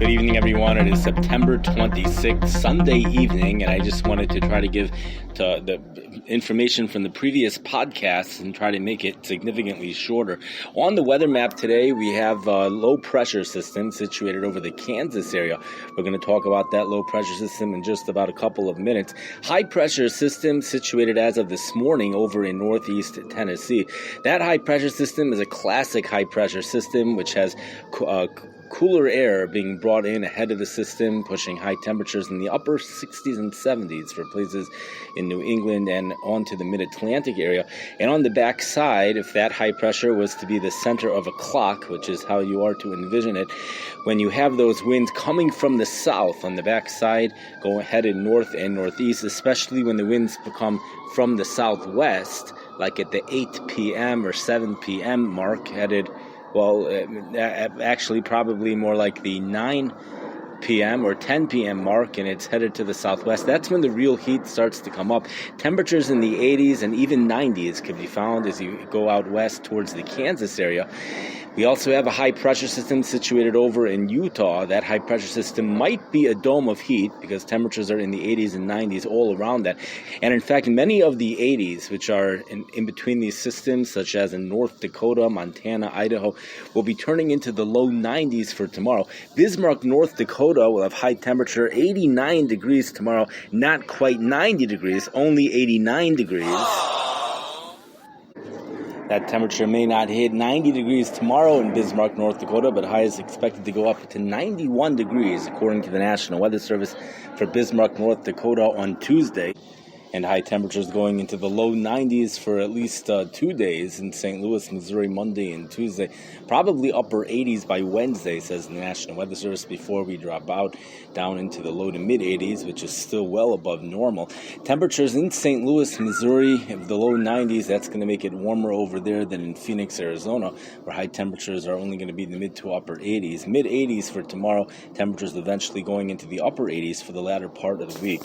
Good evening, everyone. It is September 26th, Sunday evening, and I just wanted to try to give the information from the previous podcasts and try to make it significantly shorter. On the weather map today, we have a low pressure system situated over the Kansas area. We're going to talk about that low pressure system in just about a couple of minutes. High pressure system situated as of this morning over in northeast Tennessee. That high pressure system is a classic high pressure system which has cooler air being brought in ahead of the system, pushing high temperatures in the upper 60s and 70s for places in New England and onto the mid-Atlantic area. And on the back side, if that high pressure was to be the center of a clock, which is how you are to envision it, when you have those winds coming from the south on the back side, headed north and northeast, especially when the winds become from the southwest, like at the 8 p.m. or 7 p.m. mark, headed actually probably more like the 9 p.m. or 10 p.m. mark, and it's headed to the southwest. That's when the real heat starts to come up. Temperatures in the 80s and even 90s can be found as you go out west towards the Kansas area. We also have a high-pressure system situated over in Utah. That high-pressure system might be a dome of heat because temperatures are in the 80s and 90s all around that. And in fact, many of the 80s, which are in between these systems, such as in North Dakota, Montana, Idaho, will be turning into the low 90s for tomorrow. Bismarck, North Dakota will have high temperature, 89 degrees tomorrow, not quite 90 degrees, only 89 degrees. That temperature may not hit 90 degrees tomorrow in Bismarck, North Dakota, but high is expected to go up to 91 degrees, according to the National Weather Service, for Bismarck, North Dakota on Tuesday. And high temperatures going into the low 90s for at least 2 days in St. Louis, Missouri, Monday and Tuesday. Probably upper 80s by Wednesday, says the National Weather Service, before we drop out down into the low to mid 80s, which is still well above normal. Temperatures in St. Louis, Missouri, of the low 90s, that's going to make it warmer over there than in Phoenix, Arizona, where high temperatures are only going to be in the mid to upper 80s. Mid 80s for tomorrow, temperatures eventually going into the upper 80s for the latter part of the week.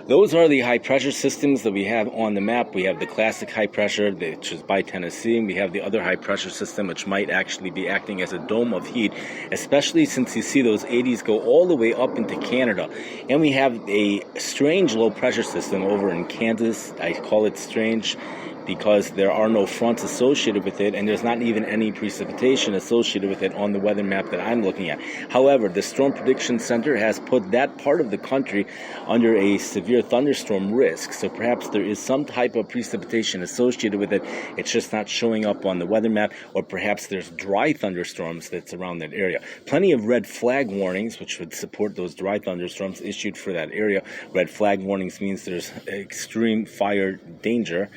Those are the high pressure systems that we have on the map. We have the classic high pressure, which is by Tennessee, and we have the other high pressure system, which might actually be acting as a dome of heat, especially since you see those 80s go all the way up into Canada. And we have a strange low pressure system over in Kansas. I call it strange because there are no fronts associated with it, and there's not even any precipitation associated with it on the weather map that I'm looking at. However, the Storm Prediction Center has put that part of the country under a severe thunderstorm risk, so perhaps there is some type of precipitation associated with it. It's just not showing up on the weather map, or perhaps there's dry thunderstorms that's around that area. Plenty of red flag warnings, which would support those dry thunderstorms, issued for that area. Red flag warnings means there's extreme fire danger.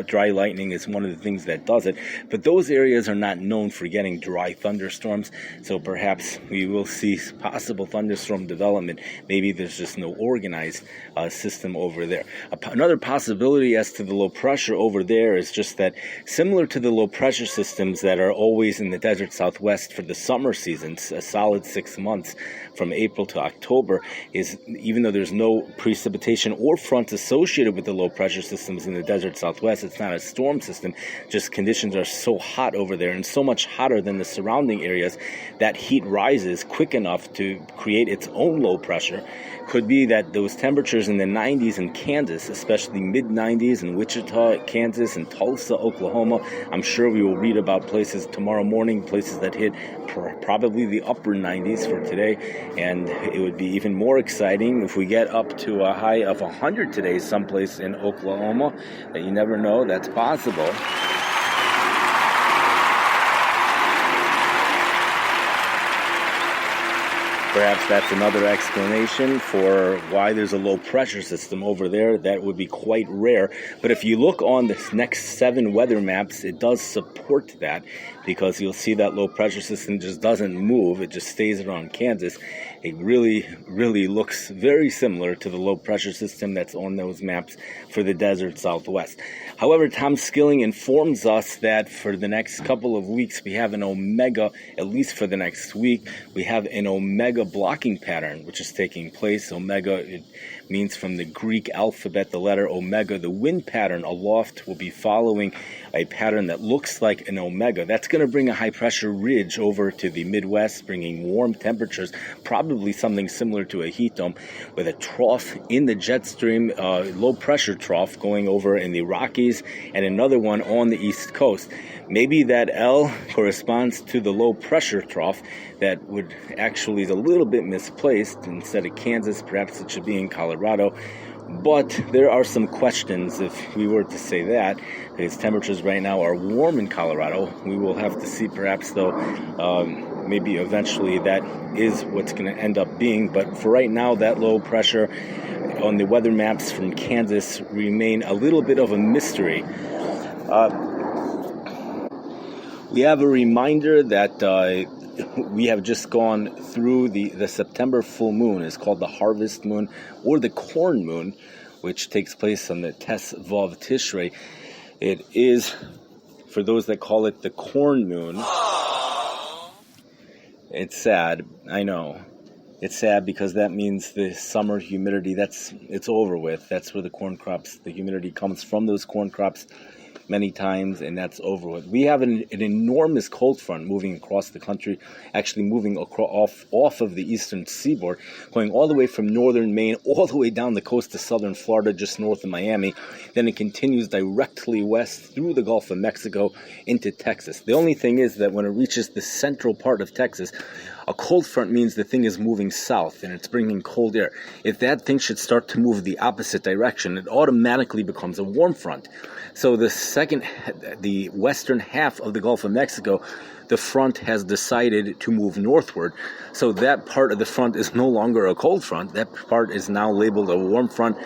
Dry lightning is one of the things that does it, but those areas are not known for getting dry thunderstorms, so perhaps we will see possible thunderstorm development. Maybe there's just no organized system over there. Another possibility as to the low pressure over there is just that, similar to the low pressure systems that are always in the desert southwest for the summer seasons, a solid 6 months from April to October, is even though there's no precipitation or fronts associated with the low pressure systems in the desert southwest, it's not a storm system, just conditions are so hot over there and so much hotter than the surrounding areas that heat rises quick enough to create its own low pressure. Could be that those temperatures in the 90s in Kansas, especially mid-90s in Wichita, Kansas, and Tulsa, Oklahoma. I'm sure we will read about places tomorrow morning, places that hit probably the upper 90s for today, and it would be even more exciting if we get up to a high of 100 today someplace in Oklahoma. That you never know, that's possible. Perhaps that's another explanation for why there's a low pressure system over there. That would be quite rare. But if you look on the next 7 weather maps, it does support that, because you'll see that low pressure system just doesn't move. It just stays around Kansas. It really, really looks very similar to the low pressure system that's on those maps for the desert southwest. However, Tom Skilling informs us that for the next couple of weeks, we have an omega, at least for the next week, we have an omega Omega blocking pattern, which is taking place. Omega, it means from the Greek alphabet, the letter Omega. The wind pattern aloft will be following a pattern that looks like an Omega. That's going to bring a high-pressure ridge over to the Midwest, bringing warm temperatures, probably something similar to a heat dome, with a trough in the jet stream, low-pressure trough going over in the Rockies, and another one on the East Coast. Maybe that L corresponds to the low-pressure trough that would actually is a little bit misplaced. Instead of Kansas, perhaps it should be in Colorado. But there are some questions if we were to say that, because temperatures right now are warm in Colorado. We will have to see, perhaps, though, maybe eventually that is what's going to end up being. But for right now, that low pressure on the weather maps from Kansas remain a little bit of a mystery. We have a reminder that we have just gone through the September full moon. It's called the harvest moon or the corn moon, which takes place on the Tes Vav Tishrei. It is, for those that call it the corn moon, it's sad, I know. It's sad because that means the summer humidity, it's over with. That's where the corn crops, the humidity comes from those corn crops many times, and that's over with. We have an enormous cold front moving across the country, actually moving off of the eastern seaboard, going all the way from northern Maine, all the way down the coast to southern Florida, just north of Miami. Then it continues directly west through the Gulf of Mexico into Texas. The only thing is that when it reaches the central part of Texas, a cold front means the thing is moving south and it's bringing cold air. If that thing should start to move the opposite direction, it automatically becomes a warm front. So the western half of the Gulf of Mexico, the front has decided to move northward. So that part of the front is no longer a cold front. That part is now labeled a warm front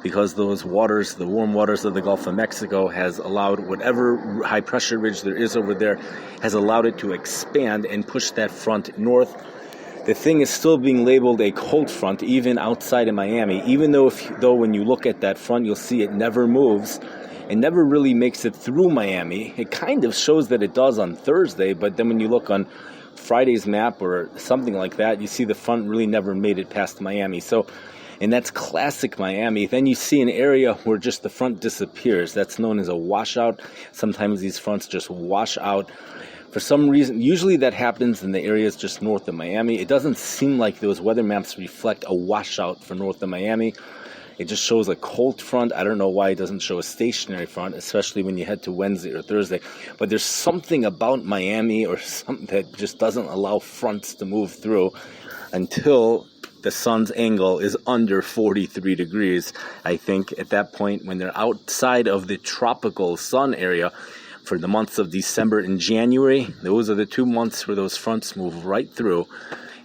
because those waters, the warm waters of the Gulf of Mexico, has allowed whatever high pressure ridge there is over there, has allowed it to expand and push that front north. The thing is still being labeled a cold front even outside of Miami, even though when you look at that front, you'll see it never moves. It never really makes it through Miami. It kind of shows that it does on Thursday, but then when you look on Friday's map or something like that, you see the front really never made it past Miami. So, and that's classic Miami. Then you see an area where just the front disappears. That's known as a washout. Sometimes these fronts just wash out. For some reason, usually that happens in the areas just north of Miami. It doesn't seem like those weather maps reflect a washout for north of Miami. It just shows a cold front. I don't know why it doesn't show a stationary front, especially when you head to Wednesday or Thursday. But there's something about Miami or something that just doesn't allow fronts to move through until the sun's angle is under 43 degrees. I think at that point, when they're outside of the tropical sun area for the months of December and January, those are the 2 months where those fronts move right through.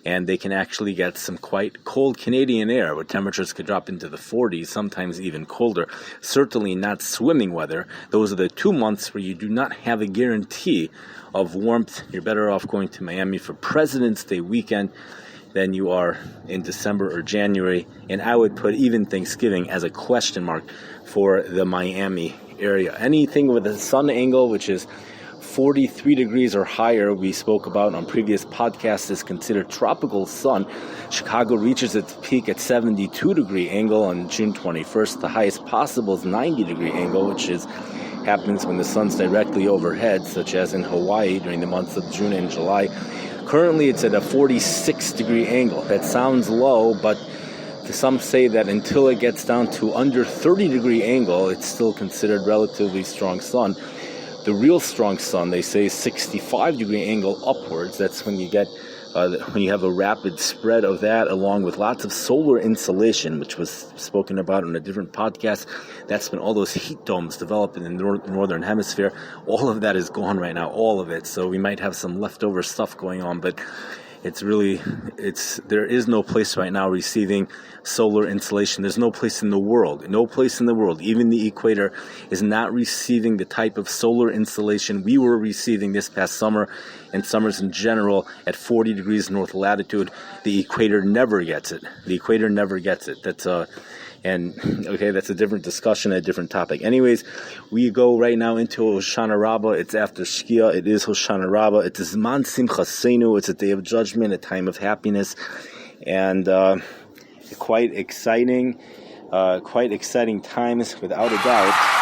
And they can actually get some quite cold Canadian air where temperatures could drop into the 40s, sometimes even colder. Certainly not swimming weather. Those are the 2 months where you do not have a guarantee of warmth. You're better off going to Miami for President's Day weekend than you are in December or January. And I would put even Thanksgiving as a question mark for the Miami area. Anything with a sun angle, which is 43 degrees or higher, we spoke about on previous podcasts, is considered tropical sun. Chicago reaches its peak at 72 degree angle on June 21st. The highest possible is 90 degree angle, which happens when the sun's directly overhead, such as in Hawaii during the months of June and July. Currently, it's at a 46 degree angle. That sounds low, but some say that until it gets down to under 30 degree angle, it's still considered relatively strong sun. The real strong sun, they say, 65 degree angle upwards. That's when you get when you have a rapid spread of that, along with lots of solar insolation, which was spoken about in a different podcast. That's when all those heat domes develop in the northern hemisphere. All of that is gone right now, all of it. So we might have some leftover stuff going on, but there is no place right now receiving solar insolation. There's no place in the world, even the equator is not receiving the type of solar insolation we were receiving this past summer and summers in general at 40 degrees north latitude. The equator never gets it. That's a different discussion, a different topic. Anyways, we go right now into Hoshana Rabbah. It's after Shkia. It is Hoshana Rabbah. It is Man Simchasenu. It's a day of judgment, a time of happiness. and quite exciting times without a doubt.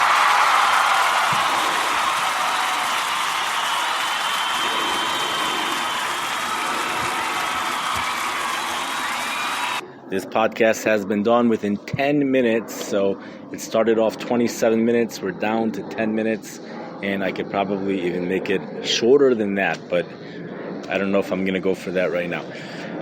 This podcast has been done within 10 minutes, so it started off 27 minutes, we're down to 10 minutes, and I could probably even make it shorter than that, but I don't know if I'm going to go for that right now.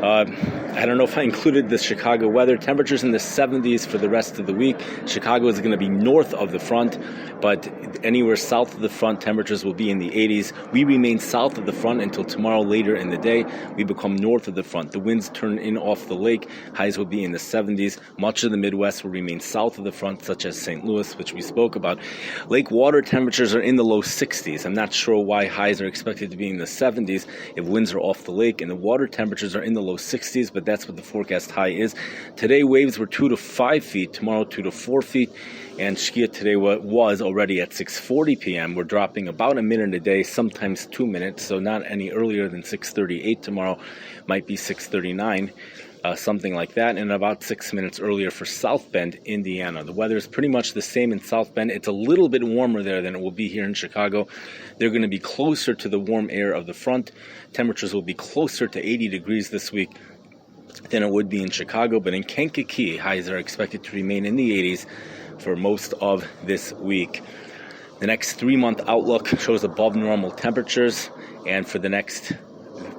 I don't know if I included the Chicago weather. Temperatures in the 70s for the rest of the week. Chicago is going to be north of the front, but anywhere south of the front, temperatures will be in the 80s. We remain south of the front until tomorrow later in the day. We become north of the front. The winds turn in off the lake. Highs will be in the 70s. Much of the Midwest will remain south of the front, such as St. Louis, which we spoke about. Lake water temperatures are in the low 60s. I'm not sure why highs are expected to be in the 70s if winds are off the lake, and the water temperatures are in the low 60s, but that's what the forecast high is. Today, waves were 2 to 5 feet. Tomorrow, 2 to 4 feet. And Shkia today was already at 6:40 p.m. We're dropping about a minute a day, sometimes 2 minutes, so not any earlier than 6:38 tomorrow. Might be 6:39, something like that, and about 6 minutes earlier for South Bend, Indiana. The weather is pretty much the same in South Bend. It's a little bit warmer there than it will be here in Chicago. They're going to be closer to the warm air of the front. Temperatures will be closer to 80 degrees this week than it would be in Chicago, but in Kankakee, highs are expected to remain in the 80s for most of this week. The next 3-month outlook shows above normal temperatures, and for the next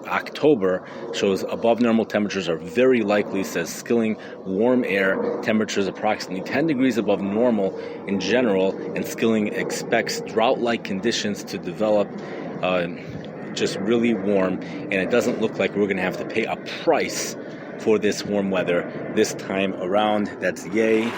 October shows above normal temperatures are very likely, says Skilling. Warm air temperatures approximately 10 degrees above normal in general, and Skilling expects drought-like conditions to develop, just really warm, and it doesn't look like we're going to have to pay a price for this warm weather this time around. That's yay.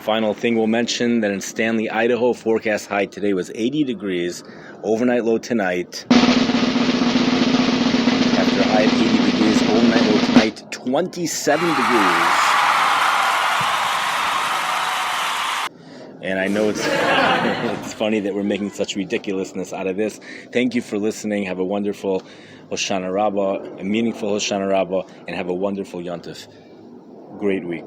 Final thing we'll mention that in Stanley, Idaho, forecast high today was 80 degrees. Overnight low tonight, after a high of 80 degrees, overnight low tonight, 27 degrees. And I know it's funny that we're making such ridiculousness out of this. Thank you for listening. Have a wonderful Hoshana Rabbah, a meaningful Hoshana Rabbah, and have a wonderful Yontif. Great week.